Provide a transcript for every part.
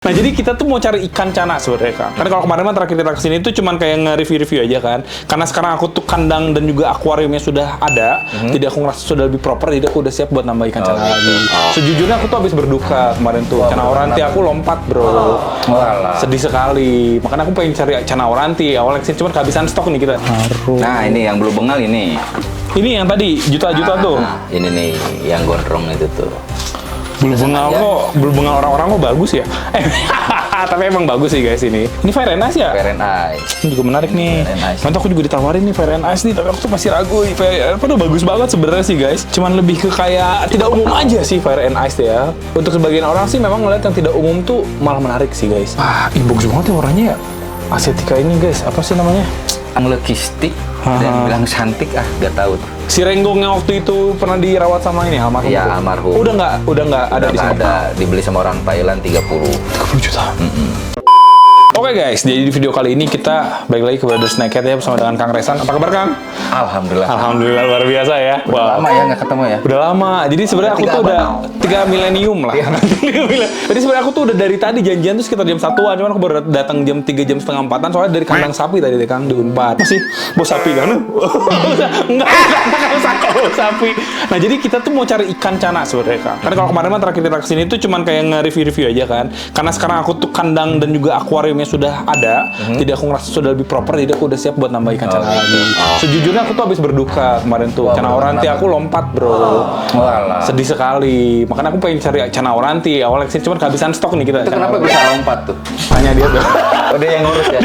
Nah, jadi kita tuh mau cari ikan cana sebenarnya, Kang. Karena kalau kemarin terakhir kita kesini tuh cuman kayak nge-review-review aja kan. Karena sekarang aku tuh kandang dan juga akuariumnya sudah ada, jadi aku ngerasa sudah lebih proper, jadi aku udah siap buat nambah ikan cana lagi. Sejujurnya aku tuh habis berduka kemarin tuh. Cana oranti aku lompat, bro. Sedih sekali. Makanya aku pengen cari cana oranti. Awalnya kesini cuman kehabisan stok nih kita. Nah, ini yang blue bengal ini. Ini yang tadi juta-juta tuh. Ini nih yang gondrong itu tuh. Blue bengal orang-orang kok bagus ya? Tapi emang bagus sih guys ini. Ini Fire and Ice ya? Fire and Ice. Ini juga menarik nih. Nanti aku juga ditawarin nih Fire and Ice nih, tapi aku tuh masih ragu. Padahal bagus banget sebenarnya sih guys. Cuman lebih ke kayak tidak umum aja sih Fire and Ice ya. Untuk sebagian orang sih memang ngeliat yang tidak umum tuh malah menarik sih guys. Wah, bagus banget ya warnanya ya. Asiatica ini guys, apa sih namanya? Lucky stick dan bilang cantik gak tahu tuh. Si Renggongnya waktu itu pernah dirawat sama ini almarhum. Iya, almarhum. Udah nggak ada di sini. Dibeli sama orang Thailand 30 juta. Oke guys, jadi di video kali ini kita balik lagi ke Brothers Naked ya bersama dengan Kang Resan. Apa kabar Kang? Alhamdulillah. Alhamdulillah luar biasa ya. Udah lama ya nggak ketemu ya? Udah lama. Jadi sebenarnya aku tuh udah 3 milenium lah. Jadi sebenarnya aku tuh udah dari tadi janjian tuh sekitar jam 1-an, cuman aku baru datang jam 3 jam setengah 4-an soalnya dari kandang sapi tadi deh Kang di Unpad. Masih bos sapi kan? Enggak bos sapi. Nah, jadi kita tuh mau cari ikan cana sebenarnya Kang. Karena kalau kemarin terakhir kita kesini tuh cuman kayak nge-review-review aja kan. Karena sekarang aku tuh kandang dan juga akuariumnya sudah ada, jadi aku ngerasa sudah lebih proper, jadi aku udah siap buat nambah ikan cana lagi. Sejujurnya aku tuh habis berduka kemarin tuh. Cana oranti aku lompat, bro. Sedih sekali. Makanya aku pengen cari cana oranti. Awalnya kesini cuman kehabisan stok nih kita. Itu kenapa bisa lompat tuh? Tanya dia tuh. Oh, dia yang ngurus ya?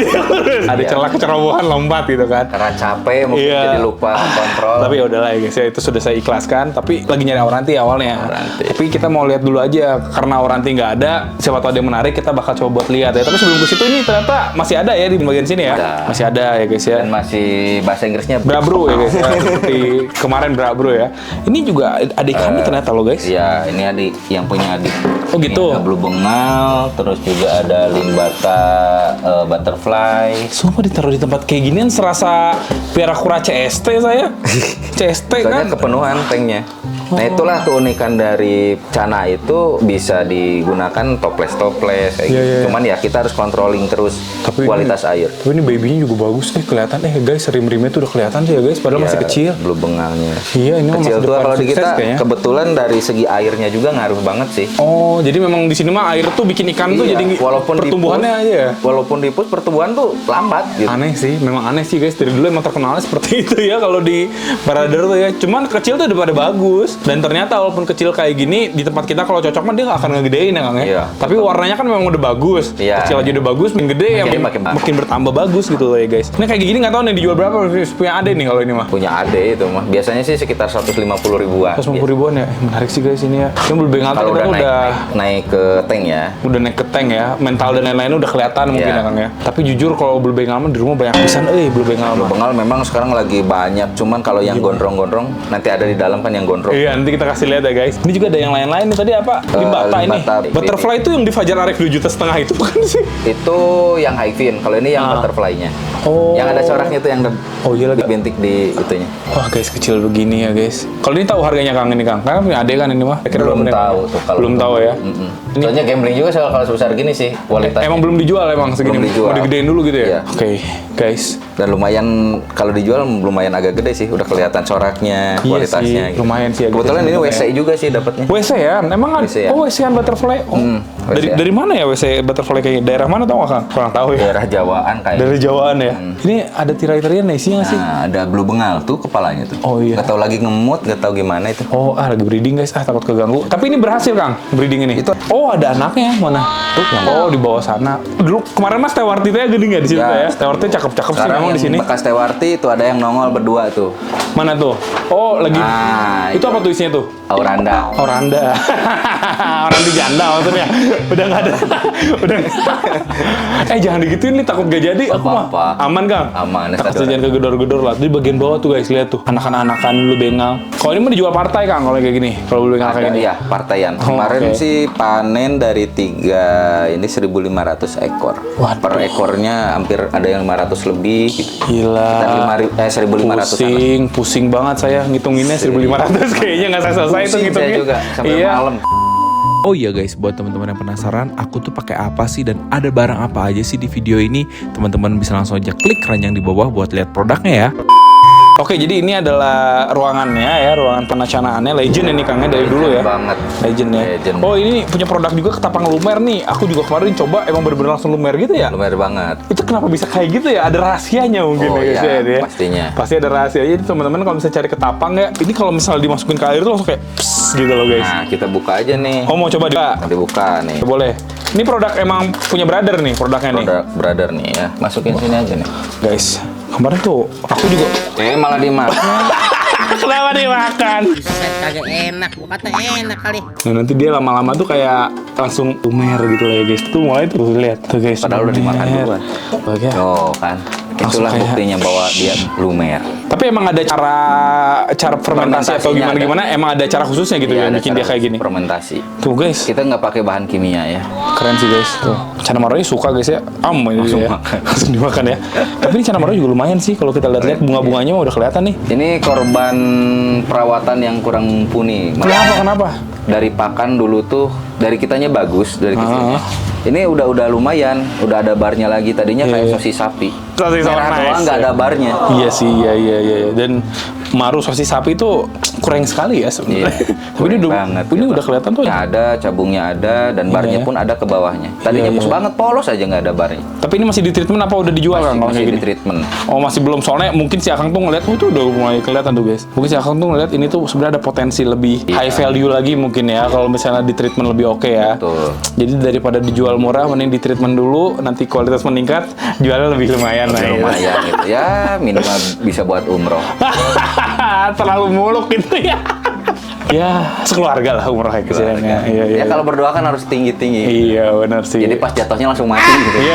Ada celah kecerobohan lompat gitu kan. Karena capek mungkin jadi lupa kontrol. Tapi ya udahlah ya guys ya, itu sudah saya ikhlaskan. Tapi lagi nyari oranti awalnya. Tapi kita mau lihat dulu aja, karena oranti nggak ada, siapa tahu ada yang menarik, kita bakal coba buat lihat ya. Tapi sebelum ke situ nih ternyata masih ada ya di bagian sini ya. Masih ada ya guys ya. Dan masih bahasa Inggrisnya Brabro ya guys ya. Seperti kemarin Brabro ya. Ini juga adik kami ternyata loh guys. Iya, ini adik yang punya adik. Oh gitu. Ini ada blue bengal, terus juga ada limbata butterfly. Sumpah ditaruh di tempat kayak ginian serasa piara kura CST saya. CST kan. Soalnya kepenuhan tanknya. Nah, itulah keunikan dari cana itu, bisa digunakan toples-toples kayak gitu. Cuman ya kita harus controlling terus kualitas air. Tapi ini babynya juga bagus nih, kelihatan guys, rim-rimnya tuh udah kelihatan sih ya guys, padahal masih kecil. Blue bengalnya. Iya, ini kecil tuh kalau di kita kayaknya. Kebetulan dari segi airnya juga ngaruh banget sih. Oh, jadi memang di sini mah air tuh bikin ikan tuh jadi walaupun pertumbuhannya aja ya. Walaupun di pus pertumbuhan tuh lambat gitu. Aneh sih, memang aneh sih guys. Dari dulu emang terkenalnya seperti itu ya kalau di Brother tuh ya. Cuman kecil tuh udah pada bagus. Dan ternyata walaupun kecil kayak gini di tempat kita kalau cocok mah dia nggak akan ngegedein ya Kang ya. Iya. Tapi warnanya kan memang udah bagus. Iya. Kecil aja udah bagus, makin gede ya makin bertambah bagus gitu loh ya guys. Ini kayak gini nggak tahu nih dijual berapa, punya ade nih kalau ini mah. Punya ade itu mah. Biasanya sih sekitar 150 ribuan. 150 ribuan ya. Menarik sih guys ini ya. Yang Blue Bengal Kalau kita naik ke tank ya. Udah naik ke tank ya. Mental dan lain-lain udah kelihatan mungkin ya Kang ya. Tapi jujur kalau Blue Bengal mah di rumah banyak pisan Blue Bengal. Blue Bengal memang sekarang lagi banyak. Cuman kalau yang gondrong-gondrong nanti ada di dalam kan yang gondrong. Iya, nanti kita kasih lihat ya guys. Ini juga ada yang lain-lain nih tadi apa? Limbata ini. Butterfly itu yang di Fajar Arif 2,5 juta itu bukan sih? Itu yang high fin. Kalau ini yang butterfly-nya. Oh. Yang ada coraknya itu yang iya lagi bintik di itunya. Wah guys, kecil begini ya guys. Kalau ini tahu harganya Kang ini Kang? Karena punya adek kan ini mah. Belum tahu tuh kalau. Belum tahu ya. Soalnya gambling juga kalau sebesar gini sih kualitasnya. Emang belum dijual emang segini. Belum dijual. Mau digedein dulu gitu ya? Iya. Oke, guys. Dan lumayan kalau dijual lumayan agak gede sih, udah kelihatan coraknya, kualitasnya. Iya sih, lumayan sih. Kebetulan ini WC juga sih dapatnya. WC ya? Emang kan? WC ya. Oh, WC butterfly. Oh. Dari mana ya WC butterfly kayaknya? Daerah mana tau nggak Kang? Kurang tahu ya. Daerah Jawaan kayaknya. Dari Jawaan ya. Ini ada tirai-tirian isinya nggak sih? Nah, ada blue bengal tuh kepalanya tuh. Oh iya. Gak tahu lagi ngemut, gak tahu gimana itu. Oh, lagi breeding guys. Takut keganggu. Tapi ini berhasil Kang, breeding ini. Itu. Oh, ada anaknya mana? Oh, di bawah sana. Dulu kemarin Mas Tewarti itu gede nggak di situ ya? Tewarti cakep-cakep sih memang di sini. Bekas Tewarti itu ada yang nongol berdua tuh. Mana tuh? Oh, lagi. Nah, itu apa tuh isinya tuh? Auranda. Oranda. Oranda janda maksudnya. Udah nggak ada. Udah. Jangan digituin nih, takut gak jadi. Aku mah aman Kang. Aman. Takut jangan kegedor-gedor lah. Di bagian bawah tuh guys, lihat tuh. Anak-anakan Blue Bengal. Kalau ini mau dijual partai Kang kalau kayak gini. Kalau Blue Bengal kayak gini. Iya, partaian. Kemarin sih panen dari 1.500 ekor. Waduh. Per ekornya hampir ada yang 500 lebih gitu. Gila. 1.500. Pusing banget saya ngitunginnya 1.500 kayaknya nggak selesai itu ngitungin. Saya juga sampai malam. Oh iya guys, buat teman-teman yang penasaran, aku tuh pakai apa sih dan ada barang apa aja sih di video ini? Teman-teman bisa langsung aja klik keranjang di bawah buat lihat produknya ya. Oke, jadi ini adalah ruangannya ya, ruangan penacanaannya. Legend ini Kangnya dari dulu ya. Banget. Legend ya. Legend. Oh, ini punya produk juga ketapang lumer nih. Aku juga kemarin coba, emang bener-bener langsung lumer gitu ya. Lumayan banget. Itu kenapa bisa kayak gitu ya? Ada rahasianya mungkin Oh, ya guys iya, ya. pastinya. Pasti ada rahasia. Jadi teman-teman kalau misalnya cari ketapang ya, ini kalau misalnya dimasukin ke air tuh langsung kayak pss gitu loh guys. Nah, kita buka aja nih. Oh, mau coba juga? Nanti buka nih. Boleh. Ini produk emang punya brother nih produknya nih. Produk brother nih ya. Masukin sini aja nih. Guys, kemarin tuh aku juga Malah dimakan. kenapa dimakan? Set kagak enak, gua kata enak kali. Nah nanti dia lama-lama tuh kayak langsung lumer gitu lah ya guys. Tuh mulai tuh lihat tuh guys. Padahal udah dimakan duluan. Oke. Oh kan. Itulah kayak- buktinya bahwa dia lumer. Tapi emang ada cara fermentasi atau Fermentasinya gimana? Emang ada cara khususnya gitu Iya, ya ada bikin dia cara kayak gini. fermentasi. Tuh guys, Kita nggak pakai bahan kimia ya. keren sih guys. Tuh. Cana Maronya suka guys ya. Ini Langsung ya. makan. Langsung dimakan ya. Tapi ini Cana Maro juga lumayan sih kalau kita lihat-lihat bunga-bunganya udah kelihatan nih. Ini korban perawatan yang kurang mumpuni. Kenapa? Dari pakan dulu tuh dari kitanya bagus dari kecilnya. Ini udah lumayan, udah ada barnya lagi. Tadinya kayak sosis sapi. Sosis Merah nice, doang nggak ya. ada barnya. Iya sih, iya. Dan Maru sosis sapi itu kurang sekali ya sebenarnya. Iya, Tapi ini kurang banget, ini gitu. udah kelihatan tuh. Ya ada, cabungnya ada, dan barnya Iya. pun ada ke bawahnya. Tadinya Iya, bagus iya. banget, polos aja nggak ada barnya. Tapi ini masih di treatment apa udah dijual kan kalau Masih kayak di gini? treatment. Oh masih belum, soalnya mungkin si Akang tuh ngeliat, oh itu udah mulai kelihatan tuh guys. Mungkin si Akang tuh ngeliat ini tuh sebenarnya ada potensi lebih Iya. high value lagi mungkin ya kalau misalnya di treatment lebih oke ya. Betul. Jadi daripada dijual murah, mending di treatment dulu, nanti kualitas meningkat, jualnya lebih lumayan lah ya. Lumayan gitu. Ya minimal bisa buat umroh. Terlalu muluk gitu ya. Ya, sekeluarga lah umroh ya kesiannya. Iya. Ya kalau berdoa kan harus tinggi-tinggi. Iya benar sih. Jadi pas jatuhnya langsung mati gitu. Iya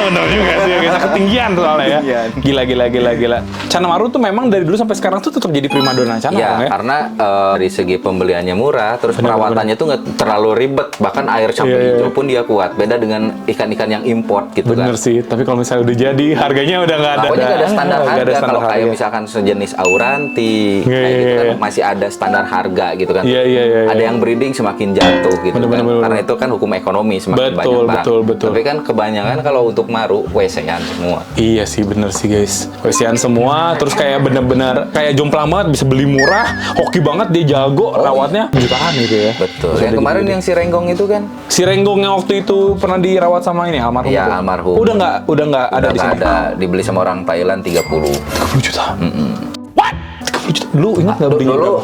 benar juga sih, guys. Ketinggian soalnya ya. Ketinggian. Gila. Cana Maru tuh memang dari dulu sampai sekarang tuh tetap jadi primadona Cana Iya, Bang, ya. karena dari segi pembeliannya murah, terus Bener, perawatannya tuh nggak terlalu ribet. Bahkan air cabai Iya. hijau pun dia kuat. Beda dengan ikan-ikan yang import gitu Bener kan. sih, tapi kalau misalnya udah jadi, harganya udah nggak ada. Pokoknya nggak ada standar Nggak harga. ada standar Kalau kayak harga. misalkan sejenis Auranti, Iya, kayak gitu iya, kan iya. masih ada standar harga gitu kan. Iya. Ada yang breeding semakin jatuh gitu Bener, kan. bener. Karena itu kan hukum ekonomi semakin Betul, banyak betul. Tapi kan kebanyakan kalau untuk Maru WC-an semua. Iya sih, bener sih guys. Kasihan semua, terus kayak bener-bener kayak jomplang banget, bisa beli murah, hoki banget, dia jago, rawatnya jutaan gitu ya. Betul. Bisa Yang jadi kemarin gede. yang si Renggong itu kan Si Renggong yang waktu itu pernah dirawat sama ini almarhum. Iya, tuh. almarhum. Udah nggak ada udah di nggak sini. ada, dibeli sama orang Thailand 30. 30 juta. What? 30 juta. Lu ingat nggak belinya? Dulu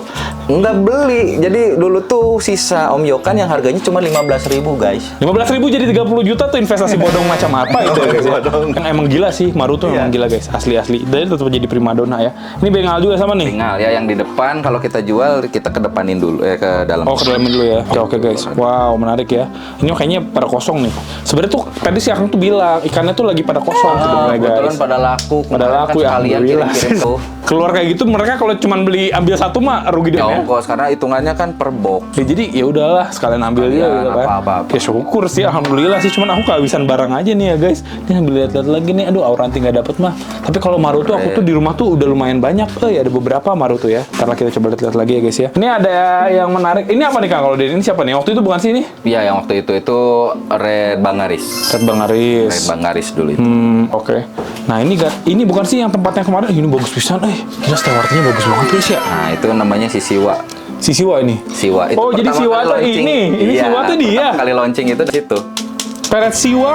nggak beli. Jadi dulu tuh sisa Om Yokan yang harganya cuma 15.000 guys. 15.000 jadi 30 juta tuh investasi bodong macam apa itu ya guys ya? Bodong. Yang emang gila sih, Maru tuh Iya. emang gila guys, asli. Jadi tetap jadi primadona ya. Ini bengal juga sama nih. Tinggal ya yang di depan kalau kita jual kita kedepanin dulu ke dalam. Oh, ke dalam dulu ya. Oke guys. Wow, menarik ya. Ini kayaknya pada kosong nih. Sebenarnya tuh tadi si Akang tuh bilang ikannya tuh lagi pada kosong sebenarnya guys. Kebetulan pada laku. Pada Kemarin laku kan ya, sekalian alhamdulillah. kirim-kirim tuh. Keluar kayak gitu mereka kalau cuman beli ambil satu mah rugi dia Ya ya. ongkos karena hitungannya kan per box. Ya, jadi ya udahlah sekalian ambil aja Sekalian, gitu kan. apa-apa. Ya syukur sih, alhamdulillah sih. Cuman aku kehabisan barang aja nih ya guys. Ini ambil lihat-lihat lagi nih. Aduh, Auranti nggak dapet mah. Tapi kalau Maru tuh aku tuh di rumah tuh udah lumayan banyak. Ada beberapa Maru tuh ya. Ntar kita coba lihat-lihat lagi ya guys ya. Ini ada yang menarik. Ini apa nih Kang? Kalau ini siapa nih? Waktu itu bukan sih ini? Iya yang waktu itu Red Bangaris. Red Bangaris. Red Bangaris dulu itu. Oke. Nah ini bukan sih yang tempatnya kemarin. Ini bagus pisan. Gila stewartnya bagus banget guys ya. Nah itu namanya si Siwa. Si Siwa ini. Siwa itu Oh, jadi pertama Siwa kali tuh launching. ini Iya, Siwa tuh dia. pertama kali launching itu di situ. Peret Siwa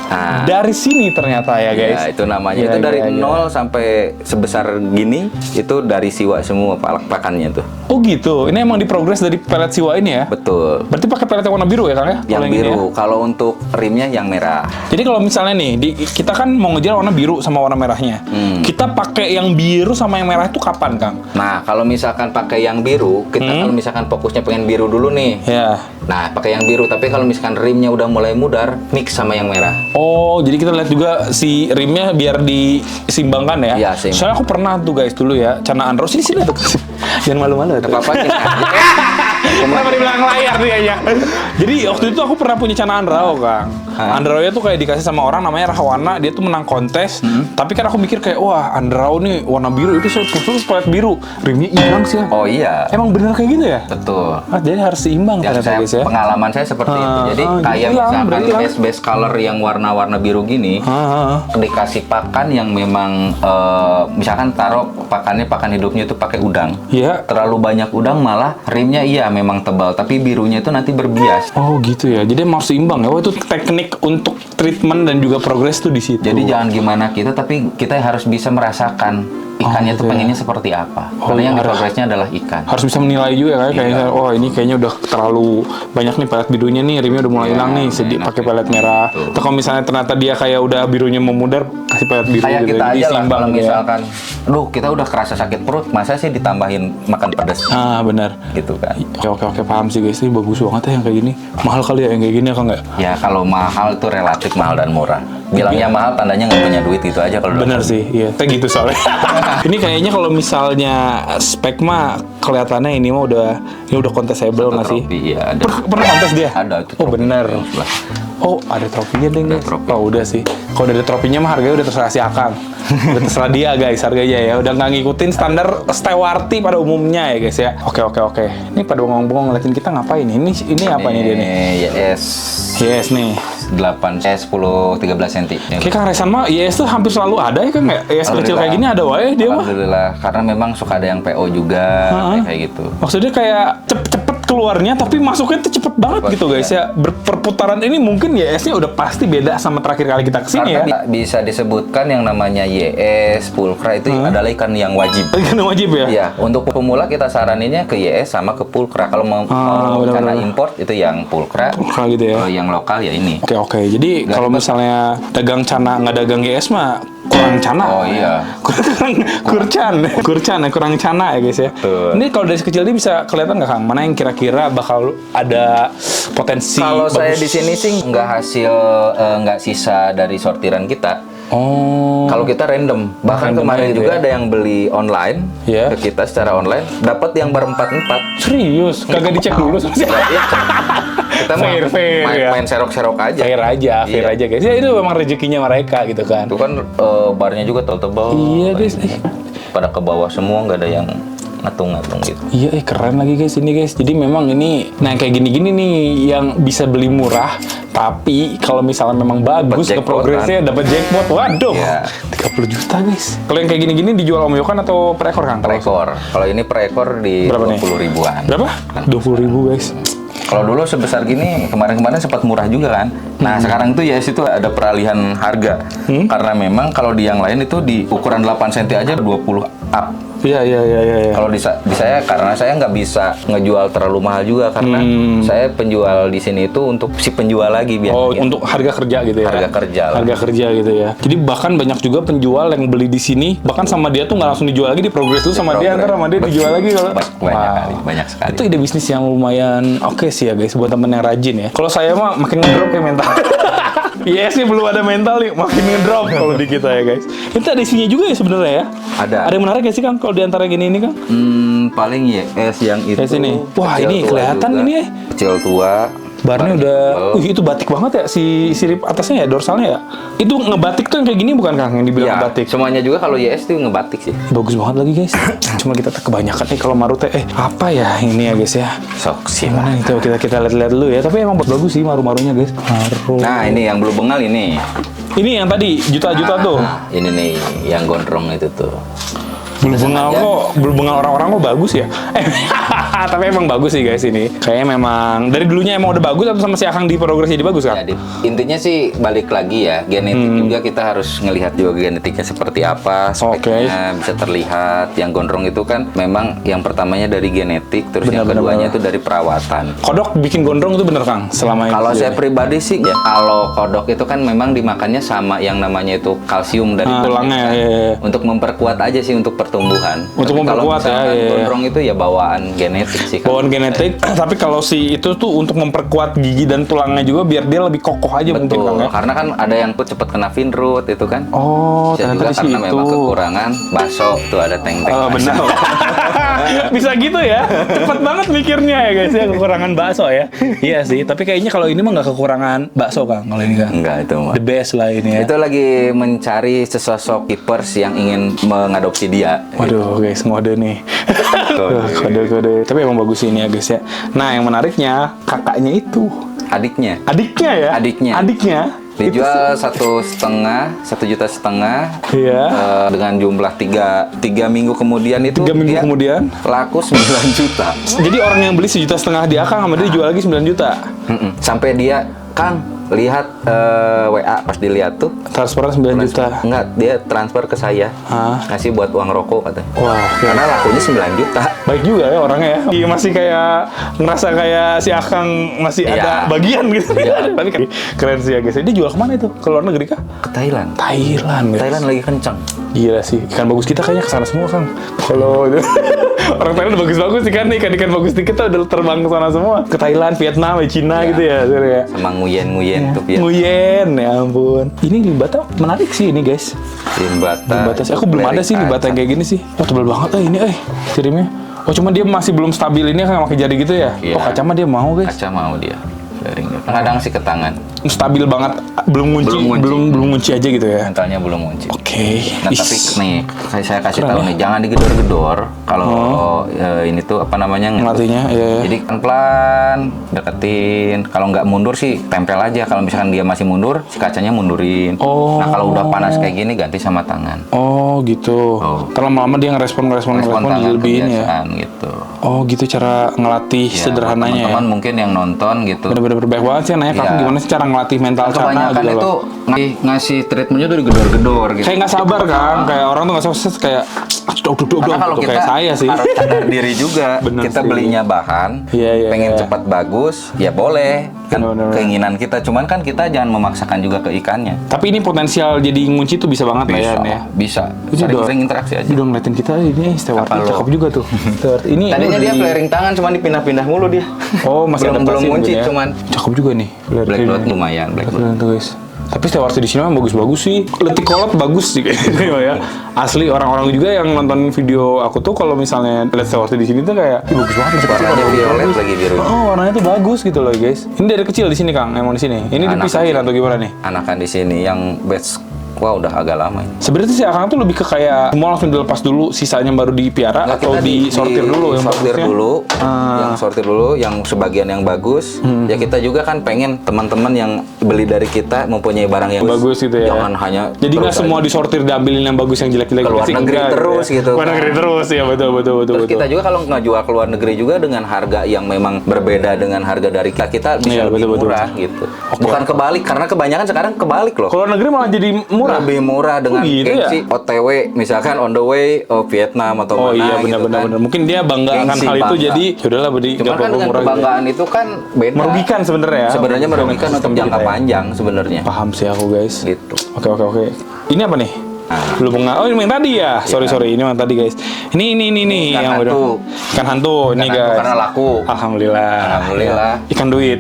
Nah, dari sini ternyata ya guys. ya, itu namanya. Gila, itu dari gila. 0 sampai sebesar gini, itu dari Siwa semua pakannya tuh. Oh gitu. Ini emang diprogres dari pelet Siwa ini ya? Betul. Berarti pakai pelet yang warna biru ya Kang ya? Yang Kalau ini biru. ya? Kalau untuk rimnya yang merah. Jadi kalau misalnya nih, kita kan mau ngejar warna biru sama warna merahnya. Kita pakai yang biru sama yang merah itu kapan Kang? Nah, kalau misalkan pakai yang biru, kita kalau misalkan fokusnya pengen biru dulu nih. Ya. Nah, pakai yang biru. Tapi kalau misalkan rimnya udah mulai mudar, mix sama yang merah. Oh, jadi kita lihat juga si rimnya biar disimbangkan ya? Iya, seimbang. Soalnya aku pernah tuh guys dulu ya, Cana Andros sini lihat. Jangan malu-malu. Gak apa-apa gini aja. Kenapa di belakang layar dia ya? Jadi waktu itu aku pernah punya cana Andrao, Kang. Andrao tuh kayak dikasih sama orang namanya Rahwana, dia tuh menang kontes. Tapi kan aku mikir kayak, wah Andrao nih warna biru, itu terus pelet biru. Rimnya hilang sih ya. Oh iya. Emang bener kayak gitu ya? Betul. Jadi harus seimbang Ya, ternyata guys ya. pengalaman saya seperti itu. Jadi kayak misalkan base color yang warna-warna biru gini, dikasih pakan yang memang misalkan taruh pakannya pakan hidupnya itu pakai udang. Iya. Terlalu banyak udang malah rimnya iya memang tebal, tapi birunya itu nanti berbias. Oh gitu ya. Jadi emang harus seimbang ya. Oh itu teknik untuk treatment dan juga progres tuh di situ. Jadi jangan gimana kita, tapi kita harus bisa merasakan ikannya gitu tuh ya. pengennya seperti apa. Oh, Karena yang di harus- progresnya adalah ikan. Harus bisa menilai juga kan, kayaknya oh ini kayaknya udah terlalu banyak nih pelet birunya nih, rimnya udah mulai hilang nih, sedih enak pakai ya. pelet merah. Betul. Atau kalau misalnya ternyata dia kayak udah birunya memudar, kasih pelet biru Kayak gitu. kita Jadi aja lah seimbang kalau ya. misalkan, duh kita udah kerasa sakit perut, masa sih ditambahin makan pedas Ah benar. gitu kan. Oke paham sih guys, ini bagus banget ya yang kayak gini. Mahal kali ya yang kayak gini, kan nggak? Ya kalau mahal itu relatif mahal dan murah. Bilangnya mahal tandanya nggak punya duit itu aja kalau udah Bener mahal. sih, iya. Kayak gitu soalnya. Ini kayaknya kalau misalnya spek mah kelihatannya ini udah kontesable nggak sih? Trofi, iya ada. Pernah kontes dia? Ada itu. Oh trofi. bener. Lah. Oh ada trofinya deh guys. trofi. Oh udah sih. Kalau dari trofinya mah harganya udah terserah si Akang. Udah terserah dia guys harganya ya. Udah nggak ngikutin standar stewarti pada umumnya ya guys ya. Oke. Ini pada bengong-bengong ngeliatin kita ngapain? Ini apa nih dia nih? Yes. Yes nih. 8, 10, 13 cm. Kayak Kang Resan mah yes tuh hampir selalu ada ya kan nggak? Yes kecil kayak gini ada wae dia mah. Alhamdulillah, karena memang suka ada yang PO juga kayak gitu. Maksudnya kayak cepet keluarnya tapi masuknya tuh cepet banget Cepet, gitu guys ya. Perputaran ini mungkin YS-nya udah pasti beda sama terakhir kali kita kesini ya. Karena bisa disebutkan yang namanya YS, pulkra itu adalah ikan yang wajib. Ikan wajib ya? Iya, untuk pemula kita saraninnya ke YS sama ke pulkra. Kalau mau karena import itu yang pulkra. Pulkra gitu ya. Kalau yang lokal ya ini. Oke. Jadi kalau misalnya dagang cana nggak dagang GS mah kurang cana. Oh iya. kurang cana ya guys ya. Betul. Ini kalau dari kecil ini bisa kelihatan nggak Kang? Mana yang kira-kira bakal ada potensi Kalau saya bagus? di sini sih nggak sisa dari sortiran kita. Oh. Kalau kita random, bahkan Random kemarin gitu juga ya? ada yang beli online Iya. ke kita secara online, dapat yang berempat-empat. Serius? Kagak dicek dulu sama siapa? Kita Fair, ya. main serok-serok aja. Fair aja guys. Ya itu memang rezekinya mereka gitu kan. Itu kan barnya juga tebal-tebal. Iya guys. Pada ke bawah semua, nggak ada yang ngatung-ngatung gitu. Iya, keren lagi guys ini guys. Jadi memang ini, nah yang kayak gini-gini nih yang bisa beli murah, tapi kalau misalnya memang bagus ke jackpot, progresnya dapat jackpot. Waduh, Iya. 30 juta guys. Kalau yang kayak gini-gini dijual Om Yokan atau per ekor Kang? Per ekor. Kalau ini per ekor di Berapa nih? 20 ribuan. Berapa? 20.000 guys. Kalau dulu sebesar gini, kemarin-kemarin sempat murah juga kan. Nah, sekarang tuh ya itu ada peralihan harga. Karena memang kalau di yang lain itu di ukuran 8 cm aja 20 up. Iya. Kalau di saya, karena saya nggak bisa ngejual terlalu mahal juga, karena saya penjual di sini itu untuk si penjual lagi biasanya. Oh, untuk harga kerja gitu ya? Harga kerja lah. Harga kerja gitu ya. Jadi bahkan banyak juga penjual yang beli di sini, bahkan sama dia tuh nggak langsung dijual lagi, di progres dulu sama dia, ntar sama dia dijual lagi kalau. Banyak sekali. Itu ide bisnis yang lumayan oke sih ya guys, buat temen yang rajin ya. Kalau saya mah makin ngedrop ya mental. Yes nih belum ada mental nih, makin ngedrop kalau di kita ya guys. Itu ada isinya juga ya sebenarnya ya. Ada. Ada yang menarik gak sih Kang kalau di antara gini ini Kang? Paling YS yang itu. Yes, ini. Wah, kecil ini tua kelihatan juga. ini ya. Kecil tua. Barnya udah, itu batik banget ya si sirip atasnya ya, dorsalnya ya. Itu ngebatik tuh yang kayak gini bukan Kang yang dibilang Iya, ngebatik? semuanya juga kalau YS tuh ngebatik sih. Bagus banget lagi guys. Cuma kita kebanyakan nih kalau Marute apa ya ini ya guys ya. Sok sih. Mana itu kita lihat dulu ya. Tapi emang bagus sih maru-marunya guys. Maru. Nah, ini yang belum bengal ini. Ini yang tadi juta-juta tuh. Nah, ini nih yang gondrong itu tuh. Belum bengal orang-orang kok bagus ya. Tapi emang bagus sih guys ini. Kayaknya memang dari dulunya emang udah bagus atau sama si Akang di progres jadi bagus kan? Jadi intinya sih balik lagi ya, genetik juga kita harus ngelihat juga genetiknya seperti apa, speknya bisa terlihat. Yang gondrong itu kan memang yang pertamanya dari genetik, terus yang keduanya itu dari perawatan. Kodok bikin gondrong itu bener Kang selama ini? Kalau saya pribadi sih ya, kalau kodok itu kan memang dimakannya sama yang namanya itu kalsium dari tulangnya ya. Untuk memperkuat aja sih untuk pertumbuhan. Untuk Tapi memperkuat kalau ya, ya. gondrong itu ya bawaan genetik sih. Bawaan genetik, tapi kalau si itu tuh untuk memperkuat gigi dan tulangnya juga biar dia lebih kokoh aja mungkin Kang ya. Karena kan ada yang tuh cepat kena vein root itu kan. Oh, Bisa ternyata juga di karena situ. memang kekurangan baso tuh ada teng-teng. Benar. Bisa gitu ya. Cepet banget mikirnya ya guys ya, kekurangan bakso ya. Iya sih, tapi kayaknya kalau ini mah nggak kekurangan bakso Kang, kalau ini Kang. Enggak, itu mah. The best lah ini ya. Itu lagi mencari sesosok keepers yang ingin mengadopsi dia. Waduh guys, ngode nih. Kode. Tapi emang bagus ini ya guys ya. Nah yang menariknya, kakaknya itu. Adiknya. Adiknya ya? Adiknya. Dijual 1,5 juta. Iya. Dengan jumlah 3 minggu kemudian itu 3 minggu dia kemudian laku 9 juta. jadi orang yang beli 1,5 juta di Akang sama dia dijual lagi 9 juta. Sampai dia, Kang, lihat WA, pas dilihat tuh Transferan 9 juta. Enggak, dia transfer ke saya. Ngasih buat uang rokok katanya. Wah, Karena lakunya 9 juta. baik juga ya orangnya ya. Iya, masih kayak ngerasa kayak si Akang masih Iya. ada bagian gitu. Tapi kan keren sih ya guys. Dia jual kemana itu? Ke luar negeri kah? Ke Thailand. Thailand guys. Thailand lagi kencang. Gila sih, ikan bagus kita kayaknya kesana semua Kang. Kalau itu orang Thailand bagus-bagus ikan nih, ikan bagus kita udah terbang ke sana semua. Ke Thailand, Vietnam, Cina gitu ya, ya. Sama nguyen tuh ya. Nguyen, ya ampun. Ini limbata menarik sih ini guys. Limbata sih. Aku belum ada sih limbata yang kayak gini sih. Oh tebal banget ini kirimnya. Oh cuma dia masih belum stabil ini kan pakai jari gitu ya. Iya. Oh kaca mah dia mau guys. Kaca mau dia. Kadang sih ke tangan. Stabil banget, belum ngunci aja gitu ya. Mentalnya belum ngunci. Oke. Nah tapi nih, saya kasih tahu nih, jangan digedor-gedor. Kalau ini tuh apa namanya? Ngelatihnya, iya. Jadi pelan-pelan deketin. Kalau nggak mundur sih tempel aja. Kalau misalkan dia masih mundur, si kacanya mundurin. Oh. Nah kalau udah panas kayak gini ganti sama tangan. Oh gitu. Terus lama-lama dia ngerespon tangan lebihin ya. Gitu. Oh gitu cara ngelatih Ya, sederhananya ya. teman-teman mungkin yang nonton gitu. Bener-bener baik banget sih nanya Kakak gimana sih cara ngelatih mental Cana Kebanyakan gitu itu loh. ngasih treatmentnya tuh digedor-gedor gitu. Kayak nggak sabar kan, kayak orang tuh nggak sabar kayak Karena kalau gitu. kita Kayak saya sih. harus sadar diri juga. Bener Kita sih. belinya bahan, Iya, pengen iya. cepat bagus, ya boleh. Kan Bener. keinginan kita, cuman kan kita jangan memaksakan juga ke ikannya. Tapi ini potensial jadi ngunci tuh bisa banget lah ya. Bisa. Ini Sering-sering interaksi aja. Udah ngeliatin kita ini Stewart Apa lo? cakep juga tuh. Stewart ini Tadinya dia di- flaring tangan, cuman dipindah-pindah mulu dia. Oh masih belum adaptasi ngunci, mungkin ya. cuman Cakep juga nih. black dot lumayan, black dot. Keren tuh guys. Tapi Stewart di sini mah bagus-bagus sih. Letik kolot bagus sih kayaknya ya. Asli orang-orang juga yang nonton video aku tuh kalau misalnya lihat Stewart di sini tuh kayak "Ih, bagus banget nih Stewart." Warnanya violet lagi biru. Oh, warnanya tuh bagus gitu loh guys. Ini dari kecil di sini Kang, emang di sini. Ini Anak dipisahin kecil. atau gimana nih? Anakan di sini yang batch udah agak lama ini. Sebenarnya sih Akang tuh lebih ke kayak semua langsung dilepas dulu, sisanya baru dipiara Nggak, atau kita disortir dulu yang sortir bagusnya? dulu, yang sortir dulu, yang sebagian yang bagus. Ya kita juga kan pengen teman-teman yang beli dari kita mempunyai barang yang Bagus gitu ya. Jangan hanya Jadi nggak terus semua aja. disortir diambilin yang bagus yang jelek-jelek. Ke luar Sih negeri enggak, terus gitu. Luar negeri terus ya betul. Terus kita juga kalau ngejual ke luar negeri juga dengan harga yang memang berbeda dengan harga dari kita bisa Iya, lebih betul. murah gitu. Bukan kebalik, karena kebanyakan sekarang kebalik loh. Kalau luar negeri malah jadi murah. Lebih murah dengan gitu gengsi OTW, misalkan on the way Vietnam atau Oh mana iya gitu benar. kan. Mungkin dia bangga akan Gengsi, hal itu bangga. jadi yaudahlah beli Cuma kan dengan murah gitu. kebanggaan itu kan beda. Merugikan sebenarnya ya. Sebenarnya merugikan untuk Sistem jangka kita ya. panjang sebenarnya. Paham sih aku guys. Gitu. Oke. Ini apa nih? Belum oh ini yang tadi ya. Sorry ini yang tadi guys. Ini Ikan yang hantu. Ikan hantu ini Ikan hantu guys. karena laku. Alhamdulillah. Alhamdulillah. Ikan duit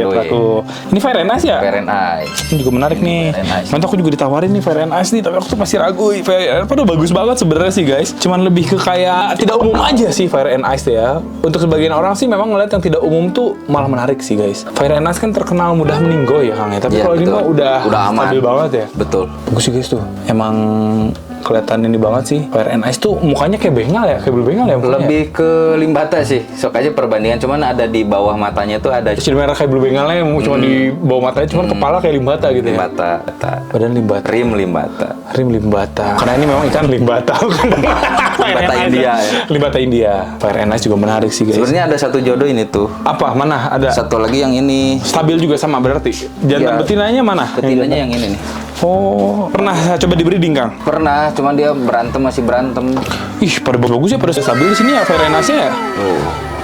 laku. Ini Fire and Ice ya? Fire and Ice. Ini juga menarik nih. Fire and Ice. Nanti aku juga ditawarin nih Fire and Ice nih, tapi aku tuh masih ragu. Fire and Ice padahal bagus banget sebenarnya sih guys. Cuman lebih ke kayak tidak umum aja sih Fire and Ice ya. Untuk sebagian orang sih memang ngeliat yang tidak umum tuh malah menarik sih guys. Fire and Ice kan terkenal mudah meninggoy ya Kang ya. Tapi Iya, kalau ini betul. mah udah aman. stabil banget ya. Betul. Bagus sih guys tuh. Emang kelihatan ini banget sih. Fire and Ice tuh mukanya kayak bengal ya, kayak bengal ya mukanya. Lebih ke limbata sih. Sok aja perbandingan, cuman ada di bawah matanya tuh ada Kecil merah kayak blue bengalnya, cuma di bawah matanya, cuma kepala kayak limbata gitu ya. limbata. Badan limbata. Rim limbata. Rim limbata. Karena ini memang ikan limbata. Limbata India ya. Limbata India. Fire and Ice juga menarik sih guys. Sebenarnya ada satu jodoh ini tuh. Apa? Mana? Ada. Satu lagi yang ini. Stabil juga sama berarti. Jantan Iya. betinanya mana? Betinanya yang ini nih. Oh, pernah coba di breeding Kang? Pernah, cuman dia masih berantem. Ih, pada bagus ya, pada stabil di sini ya Fire and Ice ya.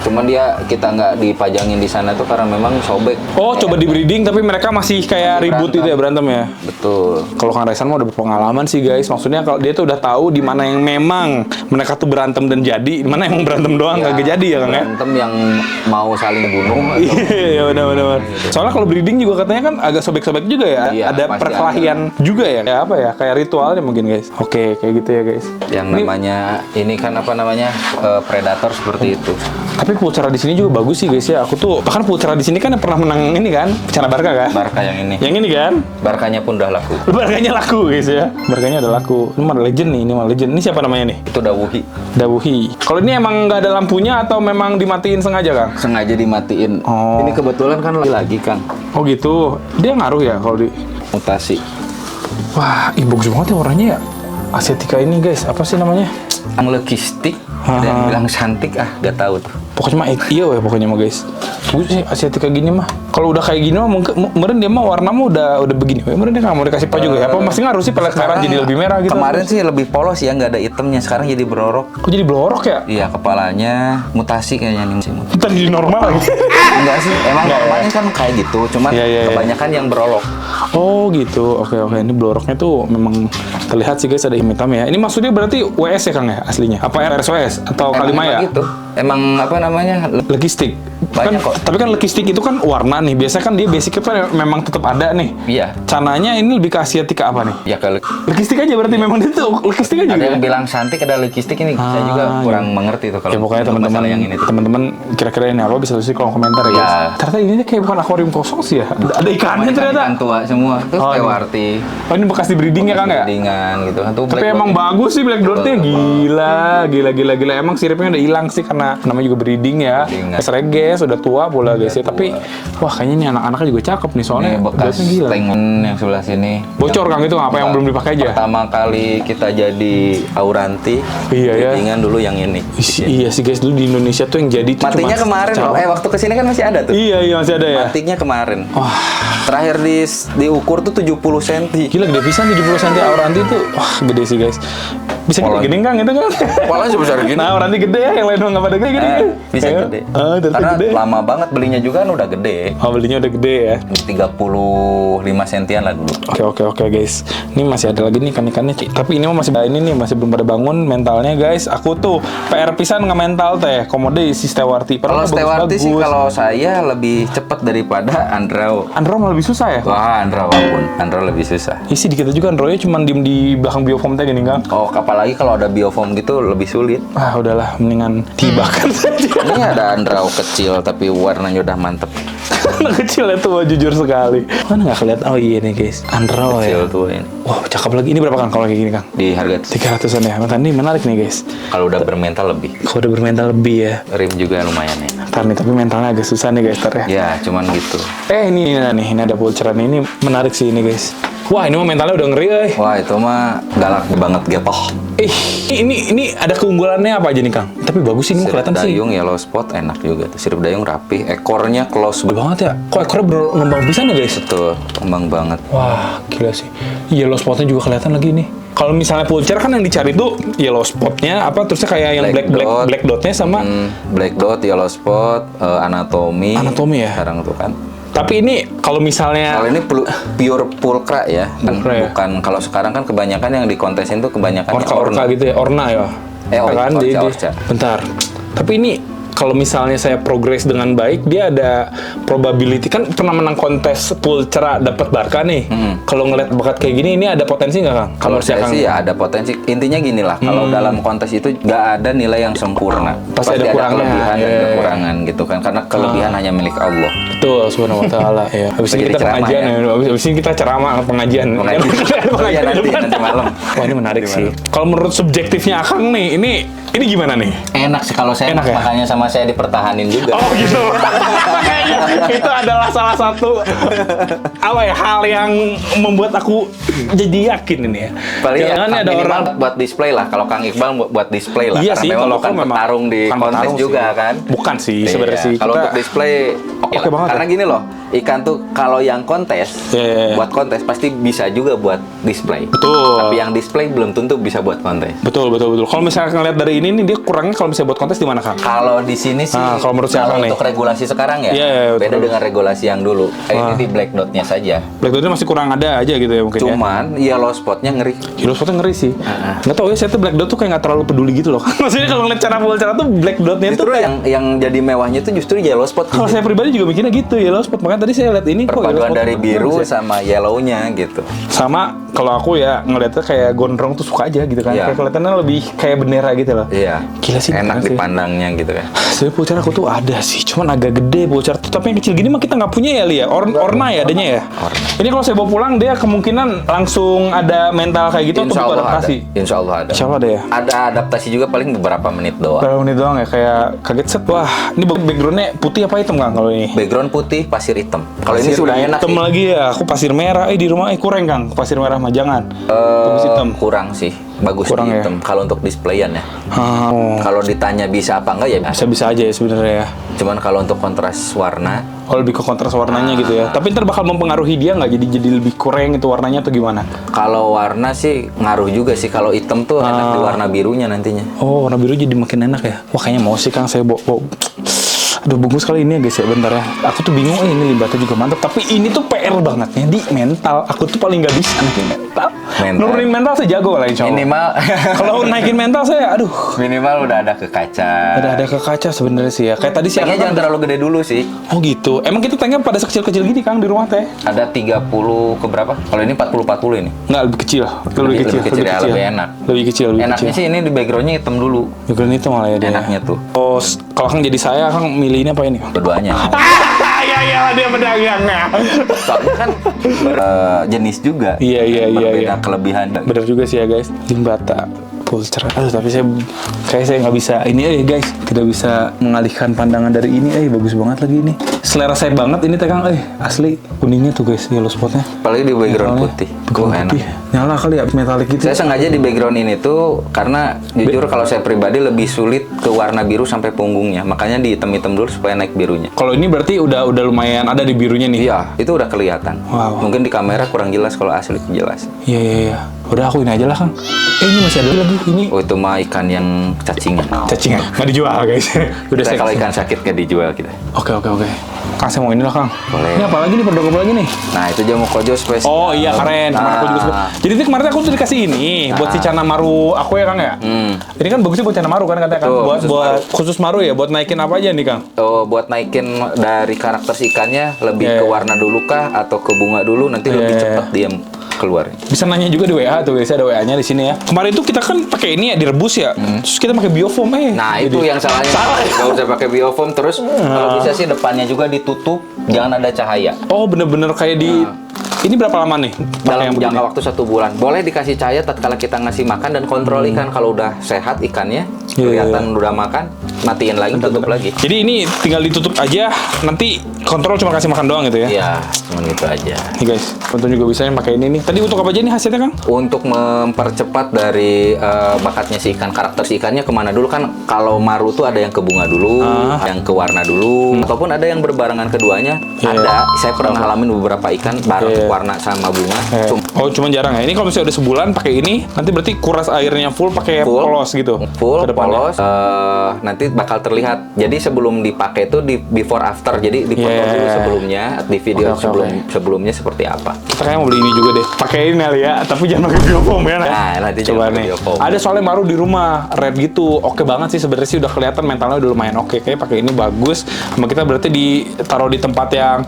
Cuman kita nggak dipajangin di sana tuh karena memang sobek. Oh, coba di breeding tapi mereka masih kayak ribut itu ya, berantem ya. Betul. Kalau Kang Raisan mah udah berpengalaman sih guys. Maksudnya kalau dia tuh udah tahu di mana yang memang mereka tuh berantem dan jadi, di mana emang berantem doang kagak jadi ya Kang ya. Berantem yang mau saling bunuh. Atau... Iya, benar-benar. Soalnya kalau breeding juga katanya kan agak sobek-sobek juga ya. Iya, ada pasti perkelahian juga ya. Kayak apa ya? Kayak ritualnya mungkin guys. Oke, kayak gitu ya guys. Yang namanya ini kan apa namanya predator seperti itu. Tapi Pulsara di sini juga bagus sih guys ya. Aku tuh bahkan Pulsara di sini kan yang pernah menang ini kan, Pulsara Barca kan? Barca yang ini. Yang ini kan? Barkanya pun udah laku. Barkanya laku guys ya. Barkanya udah laku. Ini mah legend nih, ini mah legend. Ini siapa namanya nih? Itu Dawuhi. Dawuhi. Kalau ini emang nggak ada lampunya atau memang dimatiin sengaja Kang? Sengaja dimatiin. Oh. Ini kebetulan kan lagi Kang. Oh gitu. Dia ngaruh ya kalau di Mutasi. Wah, bagus banget ya warnanya ya. Asiatica ini guys, apa sih namanya? Yang lekistik, ada yang bilang cantik gak tahu tuh. Pokoknya mah iya ya pokoknya mah guys. Bagus sih Asiatica gini mah. Kalau udah kayak gini mah mungkin dia mah warna mah udah begini. Mungkin dia nggak mau dikasih apa juga ya? Apa masih ngaruh sih pelet merah jadi lebih merah gitu? Kemarin sih lebih polos ya, nggak ada itemnya. Sekarang jadi berorok. Kok jadi blorok ya? Iya, kepalanya mutasi kayaknya nih. Tadi jadi normal lagi. Enggak sih, emang normalnya kan kayak gitu. Cuman Iya. kebanyakan yang berolok. Oh gitu, oke. Ini bloroknya tuh memang terlihat sih guys ada hitam ya. Ini maksudnya berarti WS ya Kang ya aslinya? Apa RSWS atau Kalimaya? Emang gitu. Emang apa namanya? Legistik. Banyak Kan, kok. tapi kan legistik itu kan warna nih. Biasanya kan dia basicnya kan memang tetap ada nih. Iya. Cananya ini lebih ke Asiatica apa nih? Ya kalau Legistik aja berarti memang dia tuh legistik aja. ada ya? yang bilang cantik, ada lekistik ini. Saya juga kurang mengerti tuh kalau Ya pokoknya untuk masalah yang ini tuh. teman-teman kira-kira ini apa bisa tulis di kolom komentar ya guys. Ya. Ternyata ini kayak bukan akuarium kosong sih ya. Ada ikannya ternyata. Ikan tua semua. Terus Oh, ini. Stewarti. Oh ini bekas di breeding ya Kang ya? Breedingan gitu kan. Tuh Tapi black emang dot. bagus sih black dotnya, gila. Emang siripnya udah hilang sih karena namanya juga breeding ya. Breedingan. Reges udah tua pula guys ya. Tapi wah kayaknya ini anak-anaknya juga cakep nih soalnya Ini bekas dotnya gila. tank yang sebelah sini. Bocor Kang itu apa yang belum dipakai aja? Pertama kali kita jadi Auranti, Iya, ya. breedingan dulu yang ini. Iya sih guys, dulu di Indonesia tuh yang jadi tuh Matinya cuma kemarin loh. cawang. Waktu kesini kan masih ada tuh. Iya masih ada ya. Matinya kemarin. Wah, Terakhir diukur tuh 70 cm. gila gede pisan 70 cm Auranti tuh. Wah, gede sih guys. Bisa gede Kang itu kan. Polanya sebesar gini. Nah, Auranti gede ya, yang lain mah nggak pada gede. Bisa Ya. gede. Ternyata Karena gede. lama banget belinya juga kan udah gede. Oh, belinya udah gede ya. 35 sentian lah dulu. Oke guys. Ini masih ada lagi nih ikan-ikannya. Tapi ini mah masih masih belum pada bangun mentalnya guys. Aku tuh PR pisan nggak mental teh. Komode si Stewarti. Kalau Padahal Stewarti sih bagus-bagus. kalau saya lebih cepat daripada Andrao. Andro malah lebih susah ya. Wah, Andrao pun. Andrao lebih susah. Isi di kita juga Andronya cuma diem di belakang bioform teh gini Kang. Oh, apalagi kalau ada bioform gitu lebih sulit. Ah udahlah, mendingan tibakan saja. Ini ada Andrao kecil tapi warnanya udah mantep. Anak kecil itu wah, jujur sekali. Mana nggak kelihatan? Oh iya nih guys, Andro Kecil ya. tuh ini. Wah cakep lagi. Ini berapa Kang kalau kayak gini Kang? Di harga 300-an ya. Makanya ini menarik nih guys. kalau udah bermental lebih. Kalau udah bermental lebih ya. Rim juga lumayan ya. Ntar nih, tapi mentalnya agak susah nih guys ntar ya. Ya, cuman gitu. Ini ada Pulsara nih. Ini menarik sih ini guys. Wah ini mah mentalnya udah ngeri Wah, itu mah galak banget getoh. ini ada keunggulannya apa aja nih Kang? Tapi bagus sih ini Sirip kelihatan sih. dayung yellow spot enak juga tuh. Sirip dayung rapih, ekornya close Gede banget ya. Kok ekornya ngembang pisan ya guys? betul, kembang banget. Wah, gila sih. Yellow spotnya juga kelihatan lagi nih. Kalau misalnya Pulsar kan yang dicari tuh yellow spotnya apa terusnya kayak yang black dotnya sama Black dot, yellow spot, anatomi. Anatomi ya? Sekarang tuh kan. tapi ini kalau misalnya Kalau ini pure pulcra ya, kan Pulcra ya? bukan kalau sekarang kan kebanyakan yang dikontesin tuh kebanyakan orca gitu ya, orna ya. Kan orca. Bentar. Tapi ini kalau misalnya saya progres dengan baik, dia ada probability kan pernah menang kontes Pulcra dapat Barca nih. Kalau ngeliat bakat kayak gini, ini ada potensi nggak Kang? Kalau saya sih ya ada potensi. Intinya gini lah, kalau dalam kontes itu nggak ada nilai yang sempurna. Pasti ada kurangnya. kelebihan dan Iya. kekurangan gitu kan. Karena kelebihan hanya milik Allah. Betul, subhanahu wa ta'ala. Ya. Habis ini Jadi kita ceramah pengajian ya? ya. Habis ini kita ceramah pengajian. Iya nanti malam. Wah ini menarik sih. Kalau menurut subjektifnya Akang nih, ini gimana nih? Enak sih kalau saya Enak ya? makanya sama saya dipertahanin juga. Oh gitu. Itu adalah salah satu apa ya hal yang membuat aku jadi yakin ini ya. Paling Jangan ada minimal orang buat display lah. Kalau Kang Iqbal buat display lah. Iya Karena sih, memang kalau bukan aku memang petarung di bukan kontes petarung juga sih. kan. Bukan sih Iya. sebenarnya sih. Kalau Kita- untuk display oke Oke lah. banget Karena ya? gini loh, ikan tuh kalau yang kontes, buat kontes pasti bisa juga buat display. Betul. Tapi yang display belum tentu bisa buat kontes. Betul. Kalau misalnya ngeliat dari ini nih, dia kurangnya kalau misalnya buat kontes di mana, Kang? Kalau di sini sih, kalau menurut saya untuk regulasi sekarang ya, beda dengan regulasi yang dulu. Ini di black dot-nya saja. Black dot-nya masih kurang ada aja gitu ya mungkin. Cuman yellow spot-nya ngeri. Yellow spot-nya ngeri sih. Nggak tahu ya, saya tuh black dot tuh kayak nggak terlalu peduli gitu loh. Maksudnya kalau ngeliat cara tuh black dot-nya justru tuh yang jadi mewahnya tuh justru yellow spot. Kalau saya pribadi juga mikirnya gitu, yellow spot. Makanya tadi saya lihat ini perpaduan dari biru sama yellow-nya gitu. Sama kalau aku ya ngeliatnya kayak gondrong tuh suka aja gitu kan. Kayak kelihatannya lebih kayak bendera gitu loh. Iya. Gila sih. Enak dipandangnya gitu kan. Sebenarnya pulcar aku tuh ada sih, cuman agak gede pulcar tuh. Tapi yang kecil gini mah kita nggak punya ya, Lia. Orna ya adanya ya. Ini kalau saya bawa pulang dia kemungkinan langsung ada mental kayak gitu atau butuh adaptasi? Insya Allah ada. Insya Allah ada ya. Ada adaptasi juga paling beberapa menit doang. Beberapa menit doang ya, kayak kaget set. Wah, ini backgroundnya putih apa hitam Kang kalau ini? Background putih, pasir hitam. Kalau ini sudah enak. Hitam lagi ya. Aku pasir merah. Di rumah kurang Kang. Pasir merah mah jangan. Hitam. Kurang sih. Bagus kurang di hitam. Kalau untuk displayan ya. Kalau ditanya bisa apa enggak ya? Bisa aja ya sebenarnya ya. Cuman kalau untuk kontras warna, lebih ke kontras warnanya gitu ya. Tapi ntar bakal mempengaruhi dia nggak? Jadi lebih kurang itu warnanya atau gimana? Kalau warna sih ngaruh juga sih. Kalau hitam tuh enak di warna birunya nantinya. Oh, warna biru jadi makin enak ya. Wah, kayaknya mau sih Kang saya bawa. Aduh, bungkus kali ini ya guys ya, bentar ya. Aku tuh bingung, ini limbahnya juga mantap. Tapi ini tuh PR banget ya, di mental. Aku tuh paling nggak bisa naikin mental. Nurunin mental saya jago lah insya Allah. Minimal. Kalau naikin mental saya, aduh. Minimal udah ada ke kaca. Ada ke kaca sebenarnya sih ya. Kayak tadi sih. Tanknya jangan terlalu gede dulu sih. Oh gitu. Emang kita tanknya pada sekecil-kecil gini Kang di rumah teh? Ada 30 ke berapa? Kalau ini 40 ini. Nggak, lebih kecil. Lebih kecil ya, lebih enak. Lebih kecil. Enaknya sih ini di backgroundnya hitam dulu. Background hitam malah ya dia. Enaknya tuh. Oh, kalau Kang jadi saya, Kang milih ini apa ini? Keduanya. Ya, dia pedagangnya. Soalnya kan jenis juga. Iya. Berbeda kelebihan. Bener juga sih ya guys. Limbata pulcar. Tapi saya nggak bisa ini guys, tidak bisa mengalihkan pandangan dari ini. Bagus banget lagi ini. Selera saya banget ini Kang. Asli kuningnya tuh guys, yellow spotnya. Apalagi di background putih. Enak. Nyala kali ya, metalik gitu. Saya sengaja di background ini tuh karena jujur kalau saya pribadi lebih sulit ke warna biru sampai punggungnya. Makanya di hitam-hitam dulu supaya naik birunya. Kalau ini berarti udah lumayan ada di birunya nih. Iya, itu udah kelihatan. Wow. Mungkin di kamera kurang jelas, kalau asli jelas. Iya. Udah aku ini aja lah Kang. Ini masih ada lagi ini. Oh, itu mah ikan yang cacingan. Cacingan. Nggak dijual guys. Udah saya kalau ikan sakit gak dijual kita. Oke. Kang, saya mau ini lah Kang. Boleh. Ini apa lagi nih, produk apa lagi nih? Nah, itu jamu kojo spesial. Oh iya, keren. Kemarin aku juga suka. Jadi itu kemarin aku tuh dikasih ini buat si Cana Maru aku ya Kang ya. Ini kan bagusnya buat Cana Maru kan katanya kan. Buat khusus Maru ya, buat naikin apa aja nih Kang? Oh, buat naikin dari karakter si ikannya lebih ke warna dulu kah atau ke bunga dulu, nanti lebih cepat dia keluar. Bisa nanya juga di WA tuh guys, ada WA-nya di sini ya. Kemarin itu kita kan pakai ini ya, direbus ya. Terus kita pakai biofoam Nah, itu yang salahnya. Nggak usah pakai biofoam, terus kalau bisa sih depannya juga ditutup, jangan ada cahaya. Oh, bener-bener kayak di ini berapa lama nih? Dalam jangka waktu 1 bulan. Boleh dikasih cahaya tatkala kita ngasih makan dan kontrol ikan. Kalau udah sehat ikannya, kelihatan udah makan, matiin lagi, tutup lagi. Jadi ini tinggal ditutup aja, nanti kontrol cuma kasih makan doang gitu ya? Iya, cuma gitu aja. Nih guys, tonton juga bisa pakai ini nih. Tadi untuk apa aja nih hasilnya Kang? Untuk mempercepat dari bakatnya si ikan, karakter si ikannya kemana dulu kan. Kalau Maru tuh ada yang ke bunga dulu, yang ke warna dulu, ataupun ada yang berbarengan keduanya. Ada, saya pernah ngalamin beberapa ikan bareng warna sama bunga. Oh, cuman jarang ya. Ini kalau misalnya udah sebulan pakai ini, nanti berarti kuras airnya full pakai polos gitu. Full polos, nanti bakal terlihat. Jadi sebelum dipakai itu di before after. Jadi dipoto dulu sebelumnya, di video sebelumnya seperti apa. Kita kayak mau beli ini juga deh. Pakai ini kali ya, tapi jangan pakai biofoam ya. Nah, nanti coba nih. Ada soalnya Maru di rumah, red gitu. Oke banget sih sebenarnya sih, udah kelihatan mentalnya udah lumayan oke. Kayak pakai ini bagus. Sama kita berarti ditaruh di tempat yang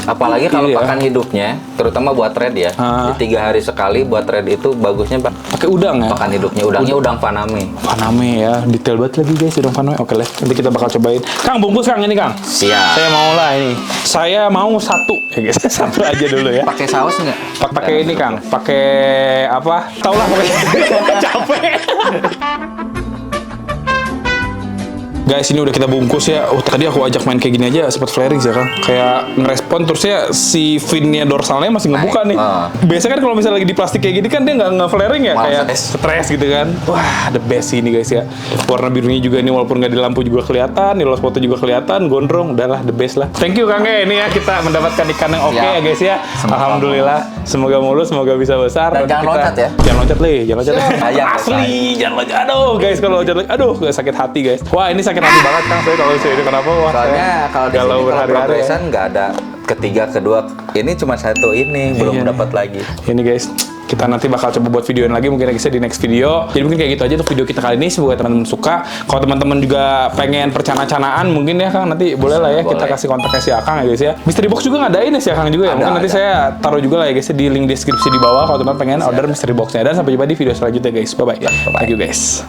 apalagi kalau pakan hidupnya, terutama buat red ya. Di 3 hari sekali buat red itu bagusnya pakai udang ya. Pakan hidupnya udang Faname. Faname ya, detail banget lagi guys udang Faname. Oke lah, nanti kita bakal cobain. Kang, bungkus Kang ini Kang. Siap. Saya mau lah ini. Saya mau 1 ya guys. 1 aja dulu ya. Pakai saus nggak? Pakai ini Kang. Pakai apa? Tau lah pakai. Capek. Guys, ini udah kita bungkus ya. Oh, tadi aku ajak main kayak gini aja sempat flaring sih ya kan. Kayak ngerespon terusnya si finnya dorsalnya masih ngebuka nih. Biasanya kan kalau misalnya lagi di plastik kayak gini kan dia nggak nge-flaring ya, kayak stres gitu kan. Wah, the best sih ini guys ya. Warna birunya juga ini walaupun nggak di lampu juga kelihatan, di lost foto juga kelihatan, gondrong, udahlah the best lah. Thank you Kang ya, ini ya kita mendapatkan ikan yang oke ya guys ya. Alhamdulillah, semoga mulus, semoga bisa besar. Dan jangan loncat ya. Jangan loncat Le, jangan loncat. Asli, jangan loncat. Aduh guys, kalau loncat lagi, aduh sakit hati guys. Wah, ini sakit hati banget Kang saya kalau ini kenapa? Wah, soalnya kalau di sini kalau progresan nggak ada ketiga, kedua. Ini cuma satu ini, belum dapat lagi. Ini guys, kita nanti bakal coba buat videoin lagi mungkin guys di next video. Jadi mungkin kayak gitu aja untuk video kita kali ini. Semoga teman-teman suka. Kalau teman-teman juga pengen percana-canaan mungkin ya Kang, nanti boleh lah ya kita kasih kontaknya si Akang ya guys ya. Mystery Box juga ngadain ya si Akang juga ya. Mungkin nanti saya taruh juga lah ya guys di link deskripsi di bawah kalau teman-teman pengen order Mystery Boxnya. Dan sampai jumpa di video selanjutnya guys. Bye bye. Thank you guys.